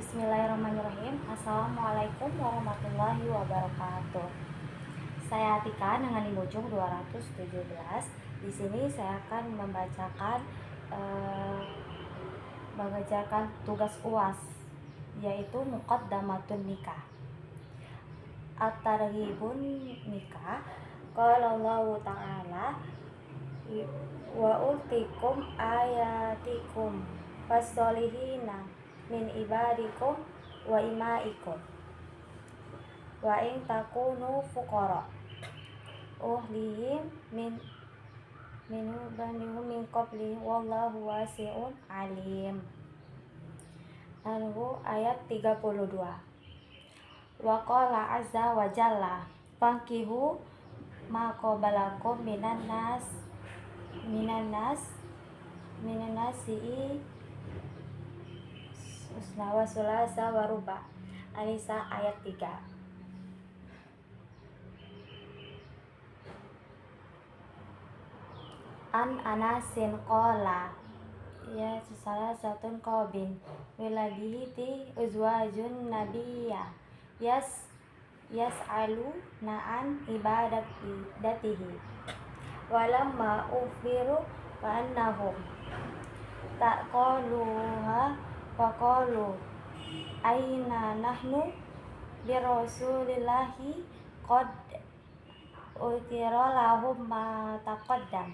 Bismillahirrahmanirrahim. Assalamualaikum warahmatullahi wabarakatuh. Saya Atika dengan Limujung 217. Di sini saya akan mengerjakan tugas UAS, yaitu Muqaddamatun Nikah. At-Targhibun Nikah. Qala Allahu ta'ala wa ultikum ayatikum fasolihina min ibadikum wa imaikum wa in takunu fuqara uhlihim min qabli wallahu wasi'un alim. Lalu ayat 32. Wa qala azza wa jalla fankihu ma qabalakum minan nasi usna wa sulasa wa ruba. An-Nisa ayat 3. An Anasin qala ya salah satu qobin wiladihi ti uzwajun nabiyya yas'alu na'an ibadatihi walamma ukhbiru fa annahum taqaluha faqalu aina nahnu bi rasulillahi qad utira lahum ma taqaddam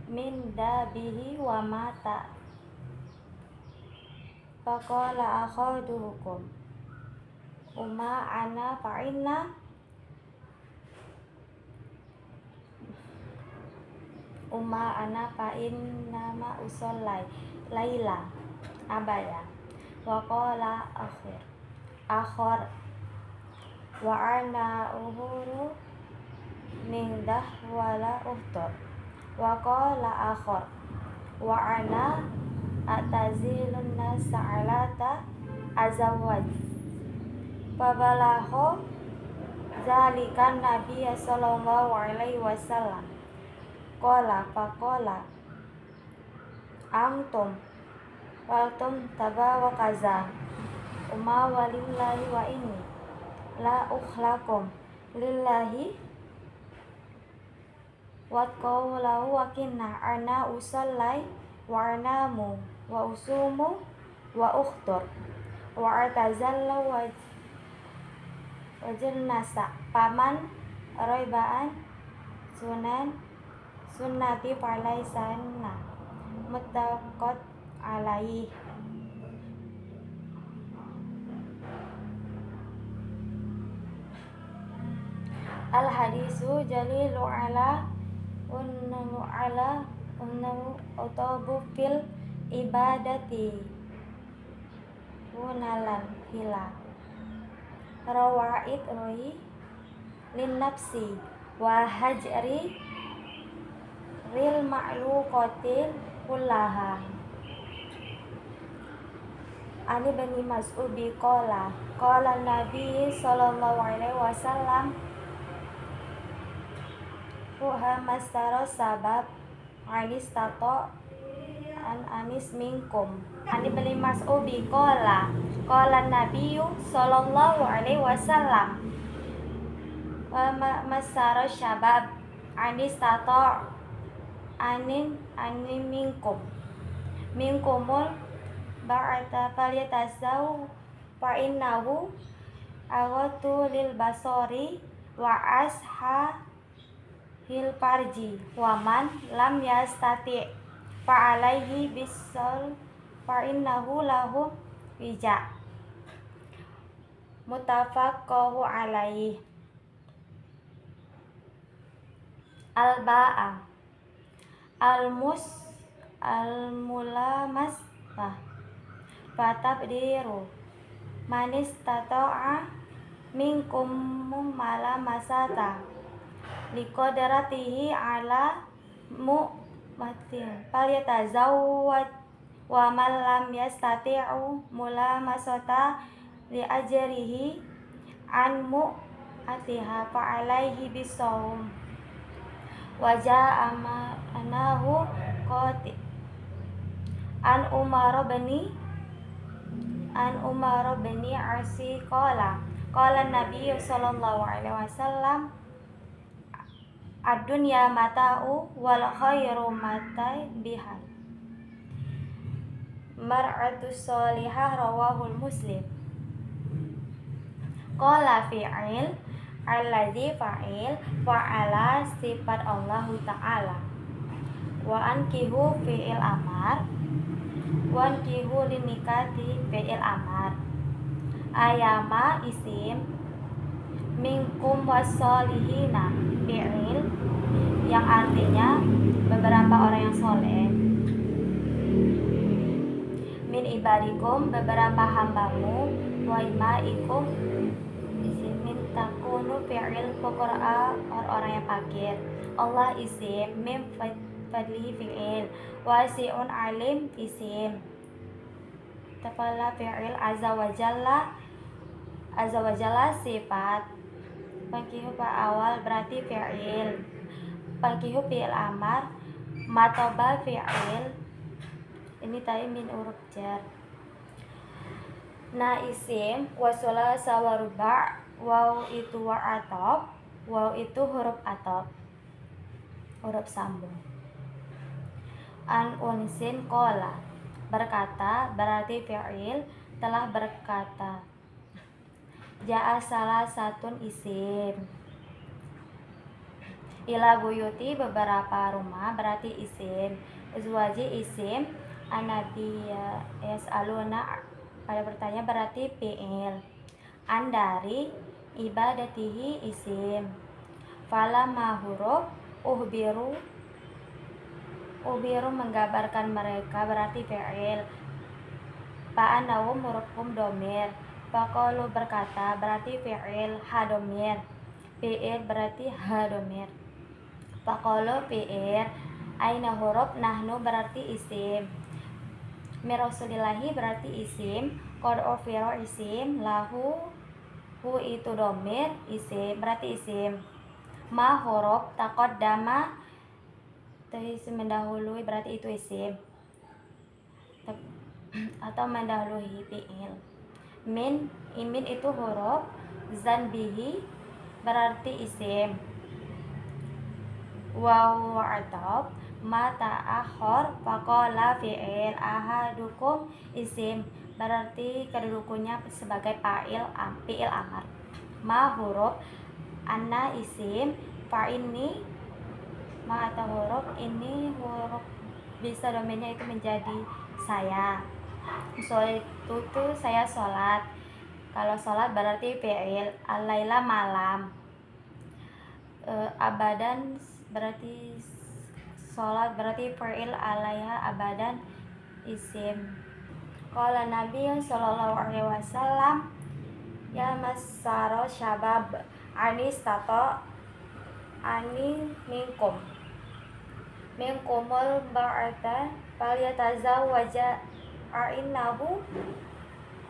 min dabihi wa mata faqala akhaduhukum umma ana fa'inna ma usallai laila abaya wa qala akhir wa ana uhuru min wala uhtur wa qala akhir wa ana atazilun nas'alata azawaj fabalahu zalikan nabiyya sallallahu alaihi wasallam qala faqala antum waltum taba wa kaza umma walillahi wa inni la ukhlakum lillahi wa qawlahu wa kinna ana usallai wa anamu wa usumu wa ukhtur wa atazalla wa jannasa paman raibaan sunnati falaisanna muttaqat alaih. Al hadisu jalilu ala utobu fil ibadati unalan hila rawaid roi lin nafsi wa hajri ril ma'luqatil kullaha. Ani bani Mas'ud qala Nabi sallallahu alaihi wasallam mastaro sabab anis tato an anis minkum. Ani bani Mas'ud qala Nabi sallallahu alaihi wasallam mastaro sabab anis tato anin minkumul ba'ata falyatazau fa innahu aghatu lil basori wa asha hil farji wa man lam yastati fa alaihi bisal fa innahu lahu wija muttafaqun alaihi. Al-ba'a al-mulamas fatabdiru manis tato'a minkum mala masata liqadratihi ala mu'matin falyatazawwaj wa man lam yastati'u mulamasata li ajrihi an mu'atiha fa alaihi bisawm wa ja'a anahu qati An Umar bin Asi qala Nabi sallallahu alaihi wasallam ad-dunya mata'u wal khairu matai bihal mar'atus salihah rawahul Muslim. Qala fi'il alladzi fa'ala sifat Allah Ta'ala wa ankihu fi'il amar wa ankihu linikati fi'il amar ayama isim minkum wasolihina fi'il yang artinya beberapa orang yang soleh, min ibadikum beberapa hambamu, wa imaikum isim min takunu fi'il fuqara orang yang fakir, Allah isim min fadlihi fi'il, wasi'un alim isim tafala fi'il azza wa jalla sifat, pankihu awal berarti fi'il, pankihu fi'il amar, matoba fi'il ini tadi min huruf jar. Na isim wasula sawaruba, waw itu wa'atob, waw itu huruf atob, huruf sambung. An unsin kola berkata berarti fi'il telah berkata. Ja'a salah satun isim, ila buyuti beberapa rumah berarti isim, uzwaji isim, anabiya yas'aluna pada bertanya berarti fi'il, an dari ibadatihi isim, fala huruf, uhbiru menggambarkan mereka berarti fi'il, fa'anahum hurufum domir, faqalu berkata berarti fi'il hadomir, fi'il berarti hadomir, faqalu fi'il, aina huruf nahnu berarti isim, mirasulillahi berarti isim, qad ufiro isim, lahu hu itu domir isim berarti isim, ma huruf taqaddama isim mendahului berarti itu isim atau mendahului fi'il. Min itu huruf, zanbihi berarti isim, waw atob, mata akhor, faqala fi'il, ahadukum isim berarti kedudukannya sebagai fi'il amar, ma huruf, anna isim, fa ini ma atau huruf, ini huruf bisa domainnya itu menjadi saya. Sholat itu saya sholat, kalau sholat berarti fi'il, al-laila malam, abadan berarti sholat berarti fi'il, alaiha abadan isim. Qala Nabi sallallahu alaihi wasallam ya masaro syabab anis tato ani minkumul ba'ata falyatazawwaja a'innahu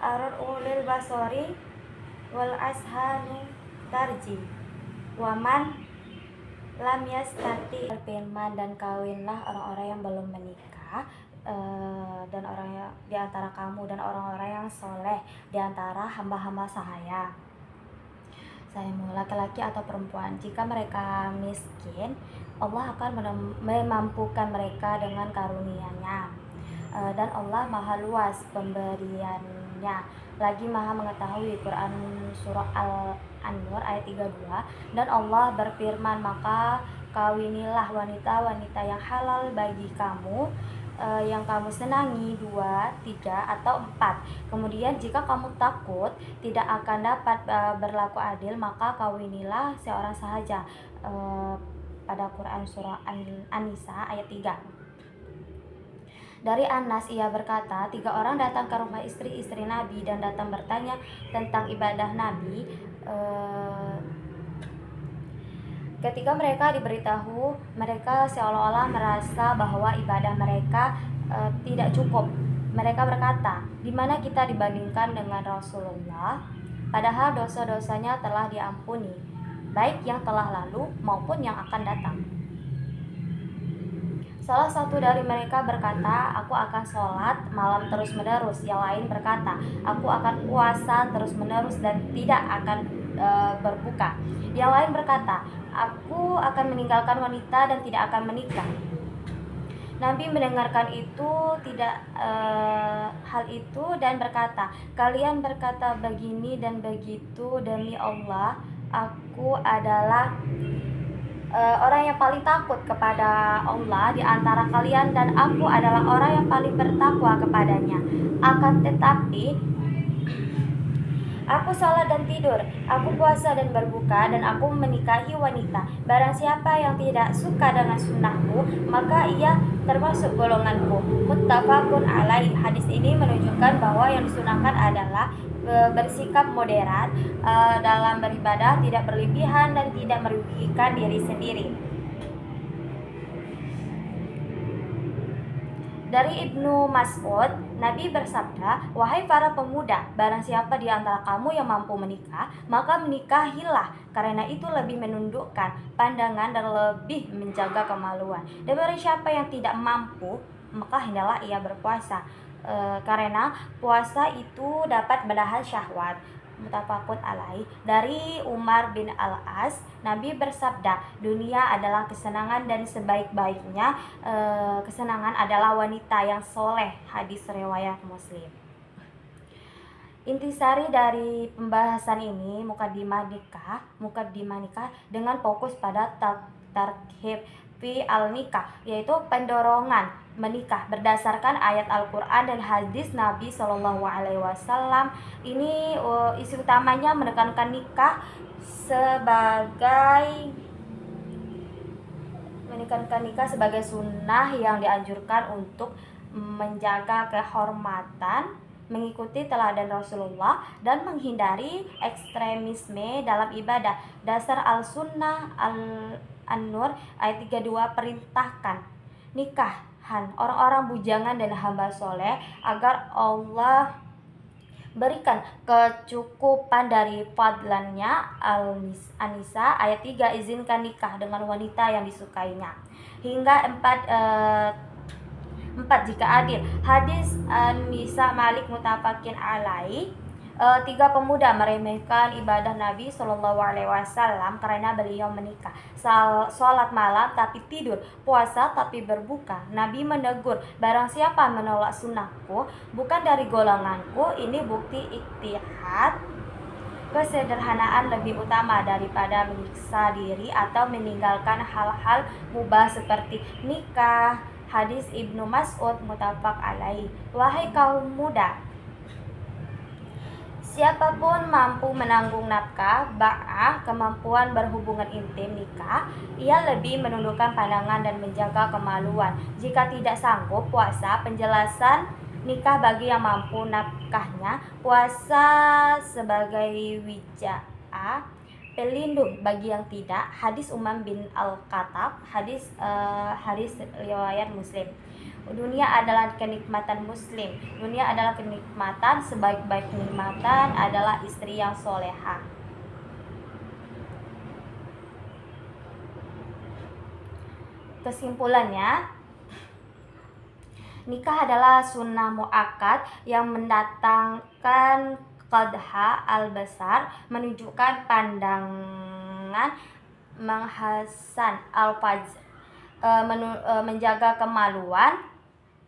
arad ulil basori wal ashanu tarji waman lam yastati firman, dan kawinlah orang-orang yang belum menikah dan orang yang di antara kamu dan orang-orang yang soleh di antara hamba-hamba saya mau laki-laki atau perempuan. Jika mereka miskin, Allah akan memampukan mereka dengan karunia-Nya, dan Allah maha luas pemberiannya, lagi maha mengetahui. Quran surah Al-Nur ayat 32. Dan Allah berfirman, maka kawinilah wanita-wanita yang halal bagi kamu, yang kamu senangi, 2, 3, atau 4. Kemudian jika kamu takut tidak akan dapat berlaku adil, maka kawinilah seorang sahaja, pada Quran surah An-Nisa ayat 3. Dari Anas ia berkata, 3 orang datang ke rumah istri-istri Nabi dan datang bertanya tentang ibadah Nabi. Ketika mereka diberitahu, mereka seolah-olah merasa bahwa ibadah mereka tidak cukup. Mereka berkata, di mana kita dibandingkan dengan Rasulullah? Padahal dosa-dosanya telah diampuni, baik yang telah lalu maupun yang akan datang. Salah satu dari mereka berkata, aku akan sholat malam terus-menerus. Yang lain berkata, aku akan puasa terus-menerus dan tidak akan berbuka. Yang lain berkata, aku akan meninggalkan wanita dan tidak akan menikah. Nabi mendengarkan itu tidak hal itu dan berkata, kalian berkata begini dan begitu, demi Allah, aku adalah orang yang paling takut kepada Allah di antara kalian dan aku adalah orang yang paling bertakwa kepadanya. Akan tetapi aku sholat dan tidur, aku puasa dan berbuka, dan aku menikahi wanita. Barang siapa yang tidak suka dengan sunnahku, maka ia termasuk golonganku. Muttafaqun alaih. Hadis ini menunjukkan bahwa yang disunahkan adalah bersikap moderat dalam beribadah, tidak berlebihan dan tidak merugikan diri sendiri. Dari Ibnu Mas'ud, Nabi bersabda, wahai para pemuda, barang siapa di antara kamu yang mampu menikah, maka menikahilah, karena itu lebih menundukkan pandangan dan lebih menjaga kemaluan. Dan barang siapa yang tidak mampu, maka hendaklah ia berpuasa, karena puasa itu dapat menahan syahwat. Muttafaqun alaih. Dari Umar bin Al-As, Nabi bersabda, dunia adalah kesenangan dan sebaik-baiknya kesenangan adalah wanita yang soleh. Hadis riwayat Muslim. Intisari dari pembahasan ini mukaddimah nikah dengan fokus pada tarhib fi al-nikah, yaitu pendorongan menikah berdasarkan ayat Al-Quran dan hadis Nabi SAW. Ini isi utamanya menekankan nikah sebagai sunnah yang dianjurkan untuk menjaga kehormatan, mengikuti teladan Rasulullah, dan menghindari ekstremisme dalam ibadah. Dasar al-sunnah An-Nur ayat 32 perintahkan nikahan orang-orang bujangan dan hamba soleh agar Allah berikan kecukupan dari fadlannya. An-Nisa ayat 3 izinkan nikah dengan wanita yang disukainya hingga 4 jika adil. Hadis An-Nisa Malik muttafaqin alaih. 3 pemuda meremehkan ibadah Nabi SAW karena beliau menikah, sholat malam tapi tidur, puasa tapi berbuka. Nabi menegur, barang siapa menolak sunnahku bukan dari golonganku. Ini bukti ijtihad kesederhanaan lebih utama daripada menyiksa diri atau meninggalkan hal-hal mubah seperti nikah. Hadis Ibnu Mas'ud muttafaq alaih. Wahai kaum muda, siapapun mampu menanggung nafkah, ba'ah, kemampuan berhubungan intim, nikah, ia lebih menundukkan pandangan dan menjaga kemaluan. Jika tidak sanggup puasa, penjelasan nikah bagi yang mampu nafkahnya, puasa sebagai wija'ah, pelindung bagi yang tidak. Hadis Umam bin Al-Khattab, hadis riwayat Muslim. Dunia adalah kenikmatan muslim. Dunia adalah kenikmatan, sebaik-baik kenikmatan adalah istri yang soleha. Kesimpulannya, nikah adalah sunnah muakkad yang mendatangkan qadha al-basar, menunjukkan pandangan, menghasan al-fajr, menjaga kemaluan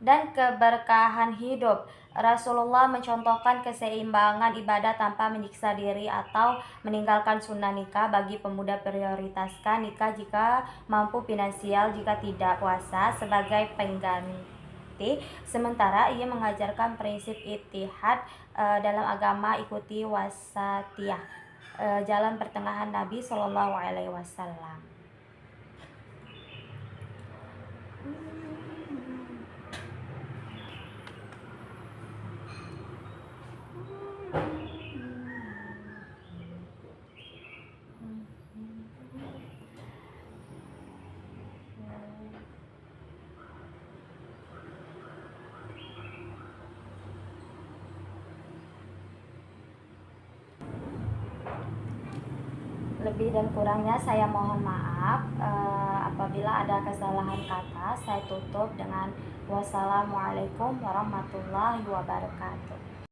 dan keberkahan hidup. Rasulullah mencontohkan keseimbangan ibadah tanpa menyiksa diri atau meninggalkan sunnah nikah. Bagi pemuda, prioritaskan nikah jika mampu finansial, jika tidak puasa sebagai pengganti. Sementara ia mengajarkan prinsip ijtihad dalam agama, ikuti wasatiyah, jalan pertengahan Nabi SAW. Lebih dan kurangnya saya mohon maaf. Apabila ada kesalahan kata, saya tutup dengan wassalamualaikum warahmatullahi wabarakatuh.